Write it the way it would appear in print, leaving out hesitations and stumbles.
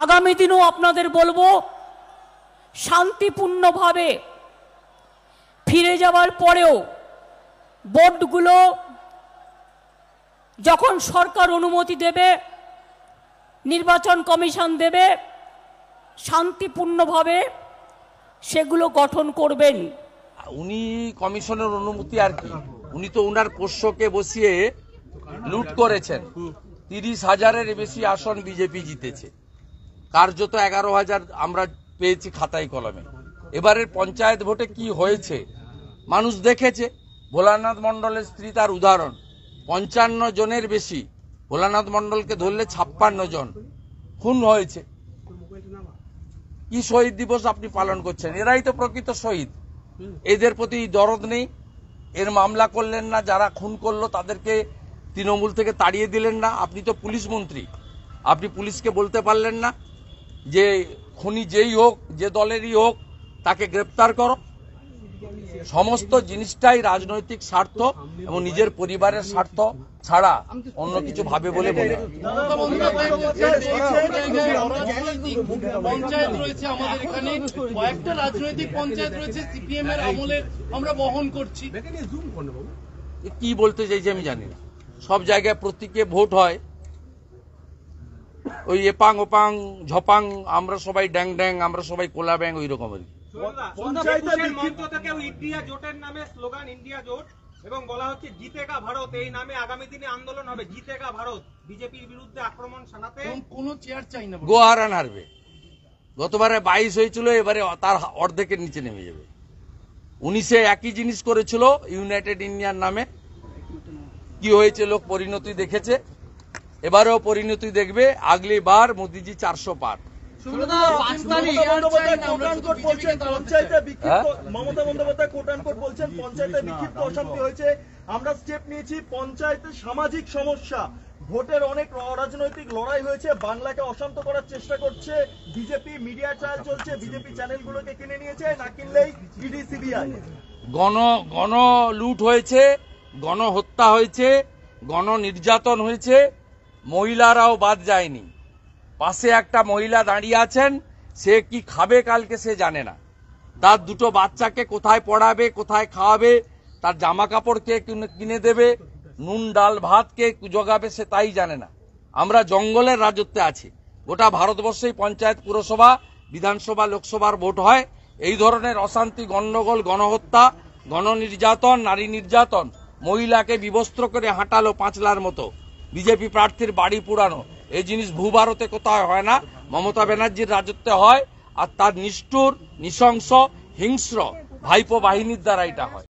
আগামী দিনও আপনাদের বলবো শান্তিপূর্ণভাবে ফিরে যাওয়ার পরেও বোর্ডগুলো যখন সরকার অনুমতি দেবে, নির্বাচন কমিশন দেবে, শান্তিপূর্ণভাবে সেগুলো গঠন করবেন। উনি কমিশনের অনুমতি আর কি, উনি তো উনার পোষ্যকে বসিয়ে লুট করেছেন। 30,000-এর বেশি আসন বিজেপি জিতেছে, কার্যত 11,000 আমরা পেয়েছি খাতায় কলমে। এবারের পঞ্চায়েত ভোটে কি হয়েছে মানুষ দেখেছে। ভোলানাথ মণ্ডলের স্ত্রী তার উদাহরণ। 55 জনের বেশি, ভোলানাথ মণ্ডলকে ধরলে 56 জন খুন হয়েছে। কি শহীদ দিবস আপনি পালন করছেন? এরাই তো প্রকৃত শহীদ। এদের প্রতি দরদ নেই। এর মামলা করলেন না, যারা খুন করলো তাদেরকে তৃণমূল থেকে তাড়িয়ে দিলেন না। আপনি তো পুলিশ মন্ত্রী, আপনি পুলিশকে বলতে পারলেন না যে খুনি যেই হোক, যে দলেরই হোক, তাকে গ্রেপ্তার করো। সমস্ত জিনিসটাই রাজনৈতিক স্বার্থ এবং নিজের পরিবারের স্বার্থ ছাড়া অন্য কিছু ভাবে বলে মনে হয়। পঞ্চায়েত রয়েছে আমাদের এখানে, কয়েকটা রাজনৈতিক পঞ্চায়েত রয়েছে সিপিএম এর আমলে আমরা বহন করছি। কি বলতে চাইছি আমি জানি না। সব জায়গায় প্রতীকে ভোট হয়, ওই এপাং ওপাং ঝপাং, আমরা সবাই ড্যাং ড্যাং, আমরা সবাই কোলা ব্যাং, ওই রকম আর কি। মঞ্চ থেকেও ইন্ডিয়া জোটের নামে স্লোগান ইন্ডিয়া জোট এবং বলা হচ্ছে জিতেগা ভারত, এই নামে আগামী দিনে আন্দোলন হবে। জিতেগা ভারত, বিজেপির বিরুদ্ধে আক্রমণ শানাতে কোনো চেয়ার চাই না। গোহারান হারবে। গতবারে 22 হয়েছিল, এবারে তার অর্ধেকের নিচে নেমে যাবে। 19-এ একই জিনিস করেছিল ইউনাইটেড ইন্ডিয়ার নামে। কি হয়েছে লোক পরিণতি দেখেছে, এবারেও পরিণতি দেখবে। আগলি বার মোদিজি 400 পার। মমতা বন্দ্যোপাধ্যায় কোট আনকোট বলছেন পঞ্চায়েতে বিক্ষিপ্ত অশান্তি হয়েছে, আমরা স্টেপ নিয়েছি। পঞ্চায়েতে সামাজিক সমস্যা, ভোটের অনেক অরাজনৈতিক লড়াই হয়েছে, বাংলাকে অশান্ত করার চেষ্টা করছে বিজেপি। মিডিয়া ট্রায়াল চলছে, বিজেপি চ্যানেলগুলোকে কিনে নিয়েছে, না কিনলেই ইডি সিবিআই। গণ লুট হয়েছে, গণ হত্যা হয়েছে, গণ নির্যাতন হয়েছে, মহিলারাও বাদ যায়নি। পাশে একটা মহিলা দাঁড়িয়ে আছেন, সে কি খাবে কালকে সে জানে না। তার দুটো বাচ্চাকে কোথায় পড়াবে, কোথায় খাওয়াবে, তার জামা কাপড় কে কিনে দেবে, নুন ডাল ভাত কে জোগাবে, সে তাই জানে না। আমরা জঙ্গলের রাজত্বে আছি। গোটা ভারতবর্ষেই পঞ্চায়েত, পুরসভা, বিধানসভা, লোকসভার ভোট হয়। এই ধরনের অশান্তি, গন্ডগোল, গণহত্যা, গণনির্যাতন, নারী নির্যাতন, মহিলাকে বিবস্ত্র করে হাঁটালো 5লার মতো, বিজেপি প্রার্থীর বাড়ি পুরানো, এই জিনিস ভূভারতে কোথাও হয় না, মমতা ব্যানার্জির রাজত্বে হয়। আর তার নিষ্ঠুর, নৃশংস, হিংস্র ভাইপো বাহিনীর দ্বারা এটা হয়।